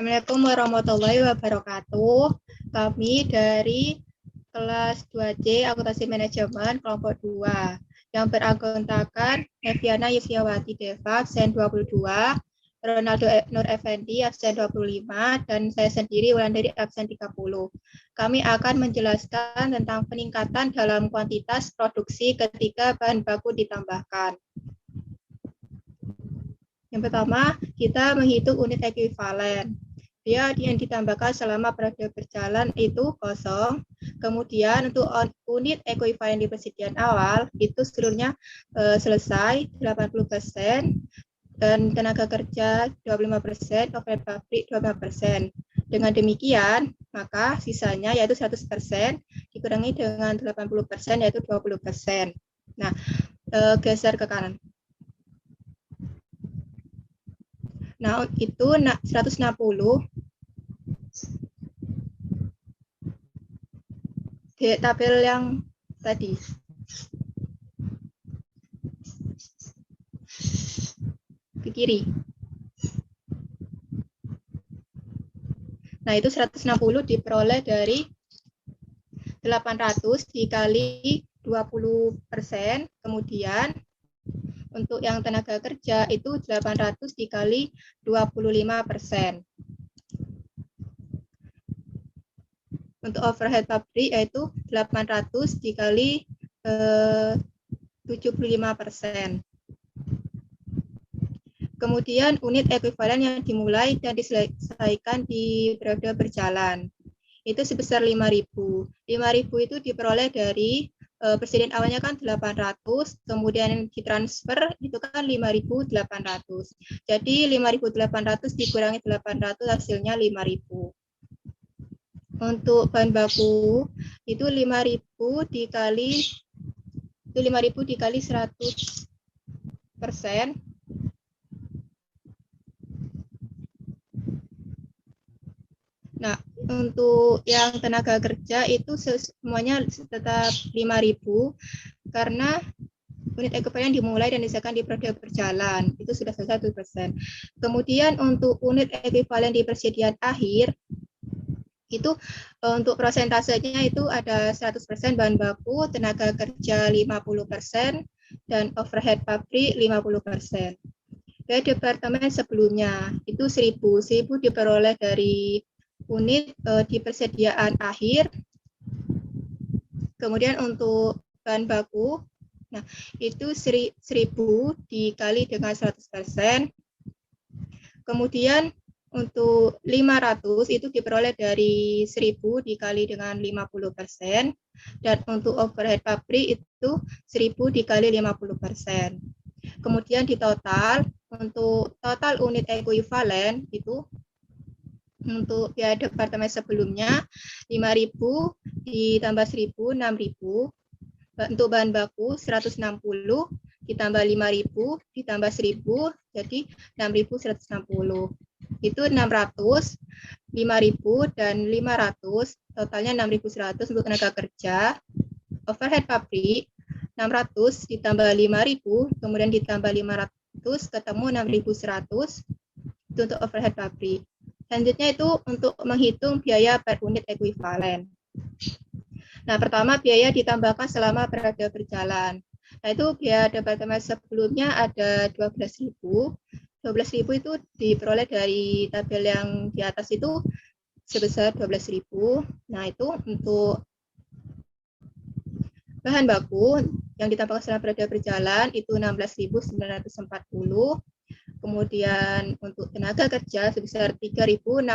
Assalamualaikum warahmatullahi wabarakatuh. Kami dari kelas 2C Akuntansi Manajemen kelompok 2 yang berakuntakan Eviana Yufiawati Deva absen 22, Ronaldo Nur Effendi absen 25, dan saya sendiri Wulandari absen 30. Kami akan menjelaskan tentang peningkatan dalam kuantitas produksi ketika bahan baku ditambahkan. Yang pertama, kita menghitung unit ekuivalen. Dia yang ditambahkan selama periode berjalan itu kosong. Kemudian untuk unit ekuivalen di persediaan awal itu seluruhnya selesai 80%, dan tenaga kerja 25%, overhead pabrik 25%. Dengan demikian, maka sisanya yaitu 100% dikurangi dengan 80% yaitu 20%. Nah, geser ke kanan. Nah, itu 160 di tabel yang tadi. Ke kiri. Nah, itu 160 diperoleh dari 800 dikali 20%, kemudian untuk yang tenaga kerja itu 800 dikali 25%. Untuk overhead pabrik yaitu 800 dikali 75%. Kemudian unit ekuivalen yang dimulai dan diselesaikan di periode berjalan itu sebesar 5.000. 5.000 itu diperoleh dari persediaan awalnya kan 800, kemudian ditransfer itu kan 5.800. Jadi 5.800 dikurangi 800 hasilnya 5.000. Untuk bahan baku itu 5.000 dikali 100%. Nah, untuk yang tenaga kerja itu semuanya tetap 5.000 karena unit ekuivalen dimulai dan diselesaikan di periode berjalan. Itu sudah selesai 1%. Kemudian untuk unit ekuivalen di persediaan akhir itu untuk persentasenya itu ada 100% bahan baku, tenaga kerja 50%, dan overhead pabrik 50%. Dari departemen sebelumnya itu 1.000 diperoleh dari unit di persediaan akhir. Kemudian untuk bahan baku, nah itu 1.000 dikali dengan 100%. Kemudian untuk 500 itu diperoleh dari 1.000 dikali dengan 50%. Dan untuk overhead pabrik itu 1.000 dikali 50%. Kemudian di total, untuk total unit ekuivalen itu untuk biaya departemen sebelumnya 5.000 ditambah 1.000, 6.000. Untuk bahan baku 160 ditambah 5.000 ditambah 1.000, jadi 6.160. Itu 600, 5.000 dan 500, totalnya 6.100 untuk tenaga kerja. Overhead pabrik 600 ditambah 5.000, kemudian ditambah 500, ketemu 6.100. Itu untuk overhead pabrik. Selanjutnya itu untuk menghitung biaya per unit ekuivalen. Nah, pertama biaya ditambahkan selama periode berjalan. Nah, itu biaya departemen sebelumnya ada 12.000. 12.000 itu diperoleh dari tabel yang di atas itu sebesar 12.000. Nah, itu untuk bahan baku yang ditambahkan selama periode berjalan itu 16.940. Kemudian untuk tenaga kerja sebesar 3.660.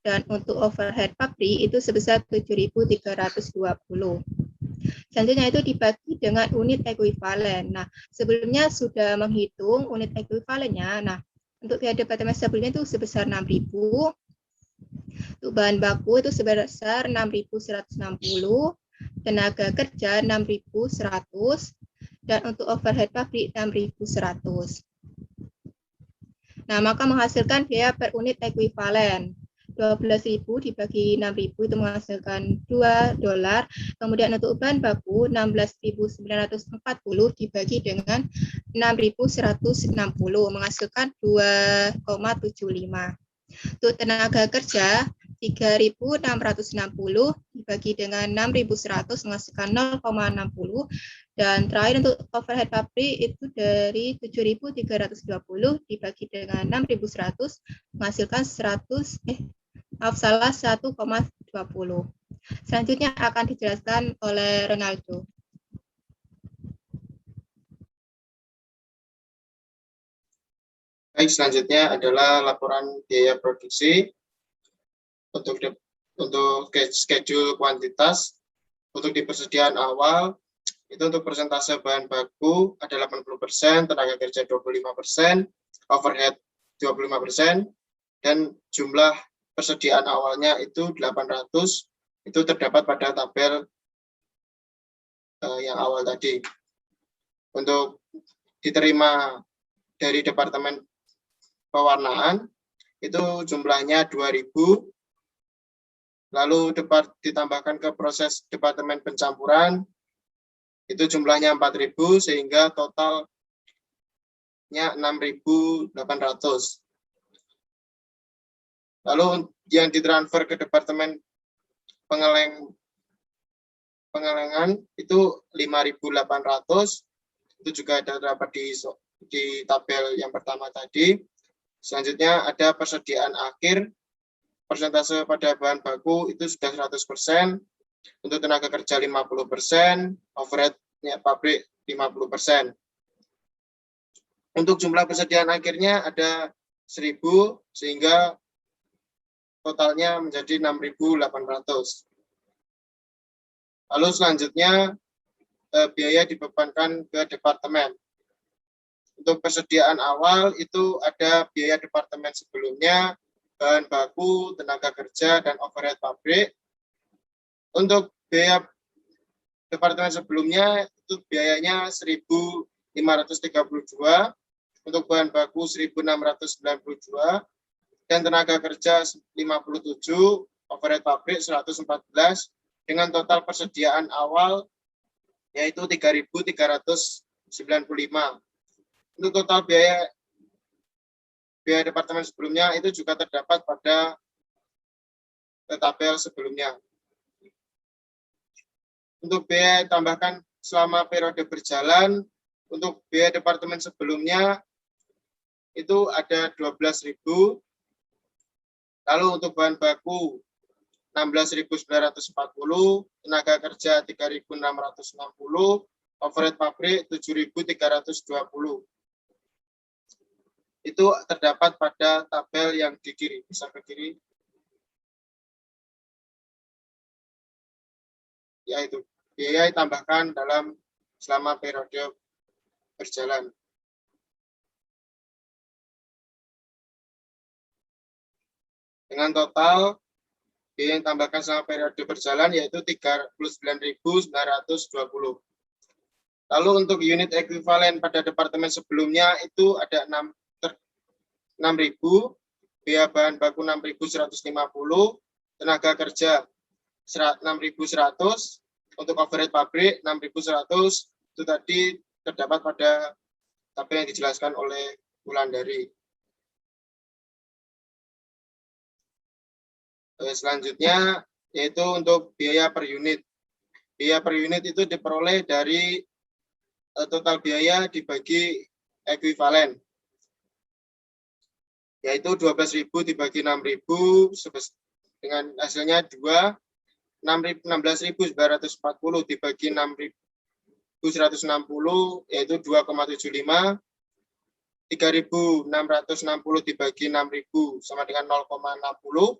Dan untuk overhead pabrik itu sebesar 7.320. Selanjutnya itu dibagi dengan unit ekuivalen. Nah, sebelumnya sudah menghitung unit ekuivalennya. Nah, untuk biaya departemen sebelumnya itu sebesar 6.000. Untuk bahan baku itu sebesar 6.160. Tenaga kerja 6.100. Dan untuk overhead pabrik 6.100. Nah, maka menghasilkan biaya per unit ekuivalen. 12.000 dibagi 6.000 itu menghasilkan $2. Kemudian untuk bahan baku 16.940 dibagi dengan 6.160 menghasilkan 2,75. Untuk tenaga kerja 3.660 dibagi dengan 6.100 menghasilkan 0,60. Dan terakhir untuk overhead pabrik itu dari 7.320 dibagi dengan 6.100 menghasilkan 1,20. Selanjutnya akan dijelaskan oleh Ronaldo. Baik, selanjutnya adalah laporan biaya produksi untuk schedule kuantitas. Untuk di persediaan awal itu untuk persentase bahan baku ada 80%, tenaga kerja 25%, overhead 25%, dan jumlah persediaan awalnya itu 800, itu terdapat pada tabel yang awal tadi. Untuk diterima dari Departemen Pewarnaan, itu jumlahnya 2.000, lalu ditambahkan ke proses Departemen Pencampuran, itu jumlahnya 4.000 sehingga totalnya 6.800. Lalu yang ditransfer ke Departemen Pengelengan itu 5.800, itu juga ada terdapat di tabel yang pertama tadi. Selanjutnya ada persediaan akhir, persentase pada bahan baku itu sudah 100%, untuk tenaga kerja 50%, overheadnya pabrik 50%. Untuk jumlah persediaan akhirnya ada 1.000 sehingga totalnya menjadi 6.800. Lalu selanjutnya biaya dibebankan ke departemen. Untuk persediaan awal itu ada biaya departemen sebelumnya, bahan baku, tenaga kerja, dan overhead pabrik. Untuk biaya departemen sebelumnya itu biayanya 1.532, untuk bahan baku 1.692, dan tenaga kerja 57, overhead pabrik 114, dengan total persediaan awal yaitu 3.395. Untuk total biaya departemen sebelumnya itu juga terdapat pada tabel sebelumnya. Untuk biaya tambahkan selama periode berjalan, untuk biaya departemen sebelumnya itu ada 12.000. Lalu untuk bahan baku 16.940, tenaga kerja 3.660, overhead pabrik 7.320. Itu terdapat pada tabel yang di kiri, bisa ke kiri. Yaitu biaya ditambahkan selama periode berjalan. Dengan total biaya yang tambahkan selama periode berjalan yaitu 39.920. Lalu untuk unit ekuivalen pada departemen sebelumnya itu ada 6.000, biaya bahan baku 6.150, tenaga kerja 6.100, untuk overhead pabrik 6.100, itu tadi terdapat pada tabel yang dijelaskan oleh Wulandari. Selanjutnya yaitu untuk biaya per unit. Biaya per unit itu diperoleh dari total biaya dibagi ekuivalen, yaitu 12.000 dibagi 6.000 dengan hasilnya 16.940 dibagi 6.160 yaitu 2,75, 3.660 dibagi 6.000 sama dengan 0,60,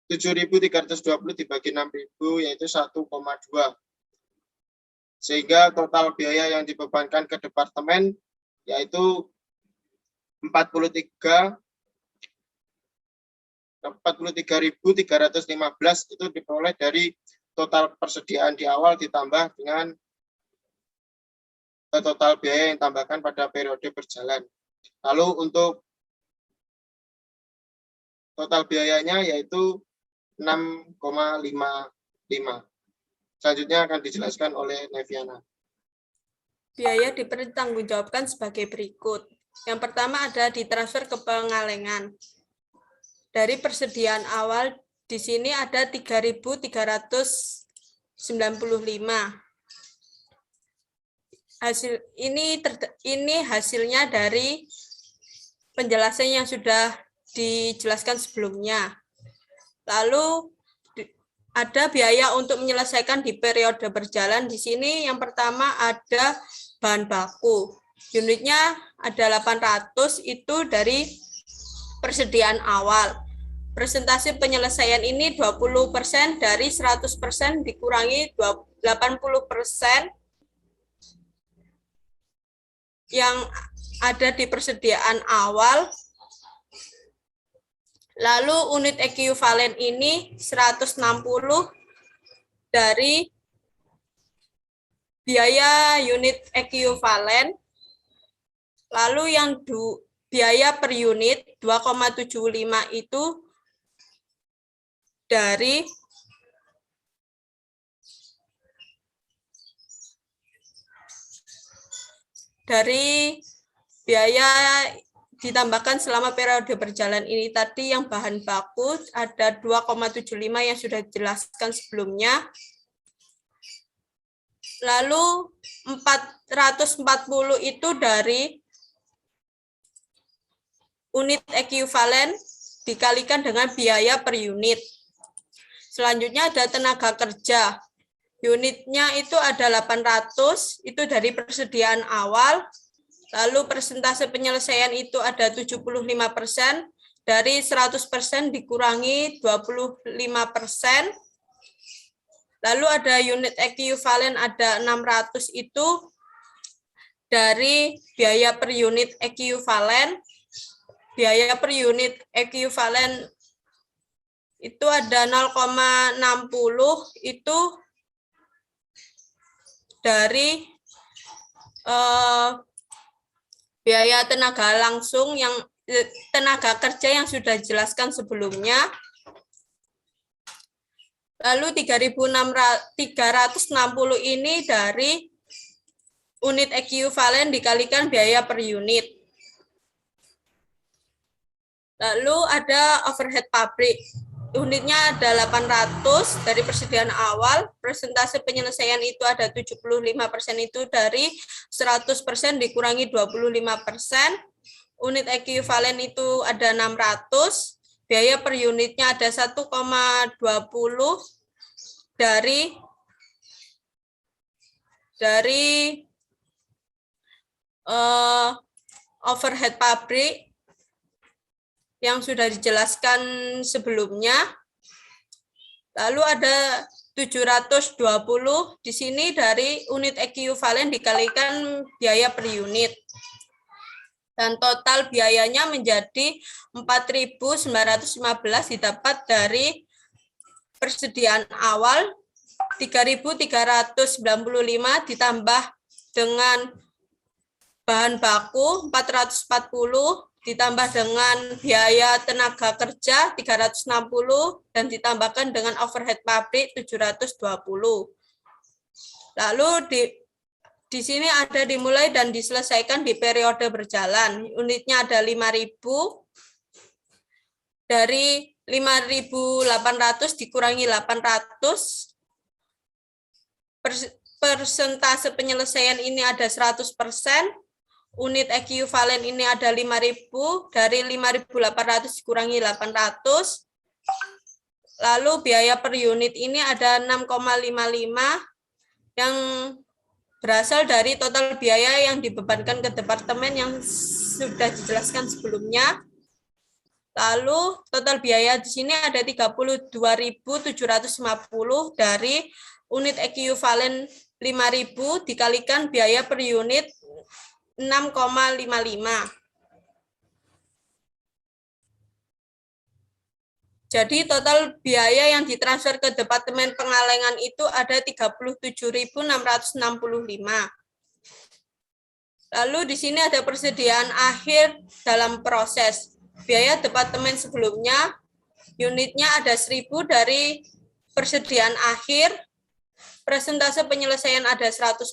7.320 dibagi 6.000 yaitu 1,2. Sehingga total biaya yang dibebankan ke departemen yaitu 43.315 itu diperoleh dari total persediaan di awal ditambah dengan total biaya yang ditambahkan pada periode berjalan. Lalu untuk total biayanya yaitu 6,55. Selanjutnya akan dijelaskan oleh Neviana. Biaya dipertanggungjawabkan sebagai berikut. Yang pertama ada ditransfer ke Pengalengan. Dari persediaan awal di sini ada 3.395. Ini hasilnya dari penjelasan yang sudah dijelaskan sebelumnya. Lalu ada biaya untuk menyelesaikan di periode berjalan. Di sini yang pertama ada bahan baku. Unitnya ada 800, itu dari persediaan awal. Persentase penyelesaian ini 20% dari 100% dikurangi 80% yang ada di persediaan awal. Lalu unit ekuivalen ini 160 dari biaya unit ekuivalen. Lalu yang biaya per unit 2,75 itu dari biaya ditambahkan selama periode berjalan ini tadi. Yang bahan baku ada 2,75 yang sudah dijelaskan sebelumnya. Lalu 440 itu dari unit ekuivalen dikalikan dengan biaya per unit. Selanjutnya ada tenaga kerja. Unitnya itu ada 800, itu dari persediaan awal. Lalu persentase penyelesaian itu ada 75%, dari 100% dikurangi 25%. Lalu ada unit ekuivalen ada 600, itu dari biaya per unit ekuivalen. Biaya per unit ekuivalen itu ada 0,60, itu dari biaya tenaga langsung tenaga kerja yang sudah dijelaskan sebelumnya. Lalu 3.360 ini dari unit ekuivalen dikalikan biaya per unit. Lalu ada overhead pabrik. Unitnya ada 800 dari persediaan awal. Persentase penyelesaian itu ada 75%, itu dari 100% dikurangi 25%. Unit ekuivalen itu ada 600. Biaya per unitnya ada 1,20 dari overhead pabrik yang sudah dijelaskan sebelumnya. Lalu ada 720 di sini dari unit ekuivalen dikalikan biaya per unit. Dan total biayanya menjadi 4.915 didapat dari persediaan awal 3.395 ditambah dengan bahan baku 440 ditambah dengan biaya tenaga kerja 360 dan ditambahkan dengan overhead pabrik 720. Lalu di sini ada dimulai dan diselesaikan di periode berjalan. Unitnya ada 5.000. Dari 5.800 dikurangi 800. Persentase penyelesaian ini ada 100%. Unit ekuivalen ini ada 5.000, dari 5.800 dikurangi 800. Lalu biaya per unit ini ada 6,55 yang berasal dari total biaya yang dibebankan ke departemen yang sudah dijelaskan sebelumnya. Lalu total biaya di sini ada 32.750 dari unit ekuivalen 5.000 dikalikan biaya per unit 6,55. Jadi total biaya yang ditransfer ke Departemen Pengalengan itu ada 37.665. Lalu di sini ada persediaan akhir dalam proses. Biaya departemen sebelumnya unitnya ada 1.000 dari persediaan akhir, persentase penyelesaian ada 100%,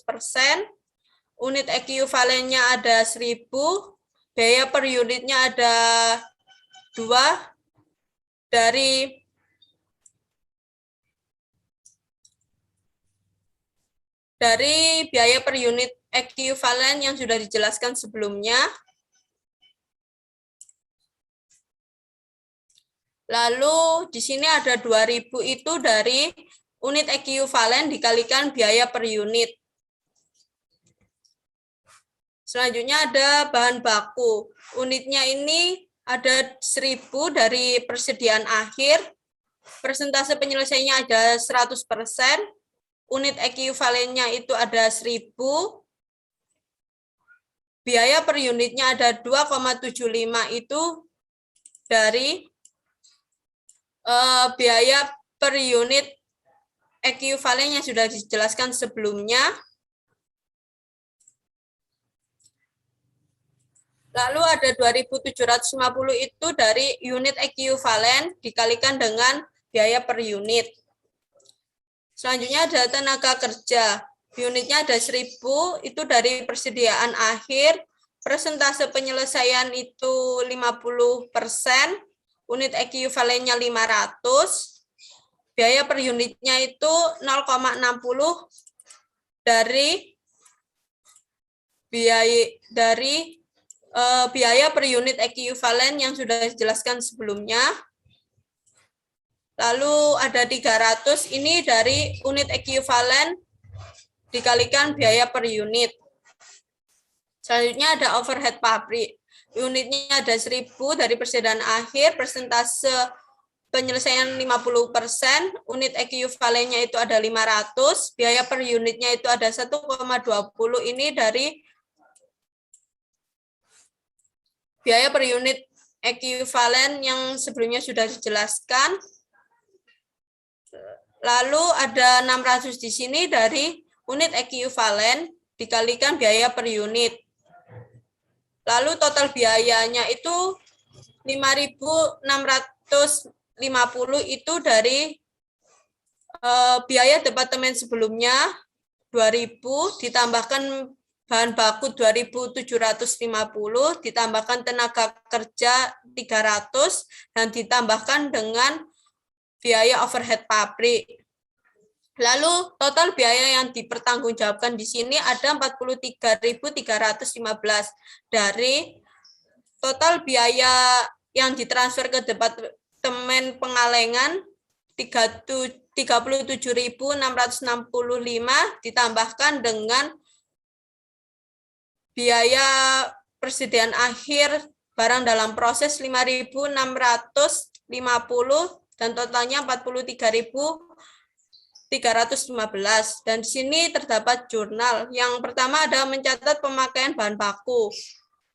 unit ekuivalennya ada 1.000, biaya per unitnya ada 2, dari biaya per unit ekuivalen yang sudah dijelaskan sebelumnya. Lalu di sini ada 2.000 itu dari unit ekuivalen dikalikan biaya per unit. Selanjutnya ada bahan baku. Unitnya ini ada 1.000 dari persediaan akhir, persentase penyelesaiannya ada 100%, unit ekuivalennya itu ada 1.000, biaya per unitnya ada 2,75 itu dari biaya per unit ekuivalen yang sudah dijelaskan sebelumnya. Lalu ada 2.750 itu dari unit ekuivalen dikalikan dengan biaya per unit. Selanjutnya ada tenaga kerja. Unitnya ada 1.000 itu dari persediaan akhir, persentase penyelesaian itu 50%, unit ekuivalennya 500, biaya per unitnya itu 0,60 dari biaya per unit ekuivalen yang sudah dijelaskan sebelumnya. Lalu ada 300, ini dari unit ekuivalen dikalikan biaya per unit. Selanjutnya ada overhead pabrik. Unitnya ada 1.000 dari persediaan akhir, persentase penyelesaian 50%, unit ekuivalennya itu ada 500, biaya per unitnya itu ada 1,20, ini dari biaya per unit ekuivalen yang sebelumnya sudah dijelaskan. Lalu ada 600 di sini dari unit ekuivalen dikalikan biaya per unit. Lalu total biayanya itu 5.650 itu dari biaya departemen sebelumnya 2.000 ditambahkan bahan baku 2.750 ditambahkan tenaga kerja 300 dan ditambahkan dengan biaya overhead pabrik. Lalu total biaya yang dipertanggungjawabkan di sini ada 43.315 dari total biaya yang ditransfer ke departemen pengalengan 37.665 ditambahkan dengan biaya persediaan akhir barang dalam proses 5.650 dan totalnya 43.315. Dan di sini terdapat jurnal. Yang pertama ada mencatat pemakaian bahan baku.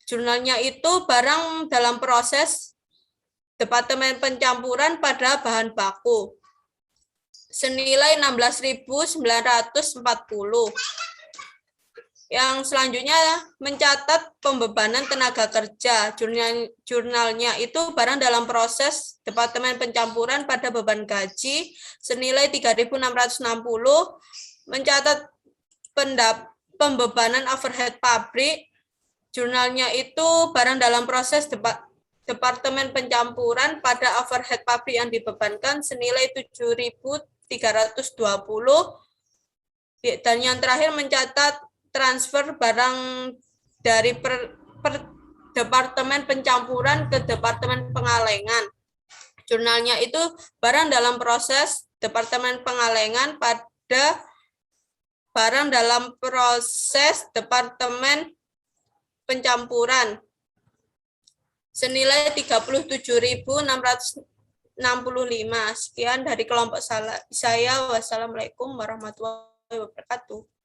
Jurnalnya itu barang dalam proses departemen pencampuran pada bahan baku. Senilai 16.940. Yang selanjutnya mencatat pembebanan tenaga kerja. Jurnalnya itu barang dalam proses departemen pencampuran pada beban gaji senilai 3.660. Mencatat pembebanan overhead pabrik. Jurnalnya itu barang dalam proses departemen pencampuran pada overhead pabrik yang dibebankan senilai 7.320. Dan yang terakhir mencatat transfer barang dari departemen pencampuran ke departemen pengalengan. Jurnalnya itu barang dalam proses departemen pengalengan pada barang dalam proses departemen pencampuran senilai 37.665. Sekian dari kelompok saya. Wassalamualaikum warahmatullahi wabarakatuh.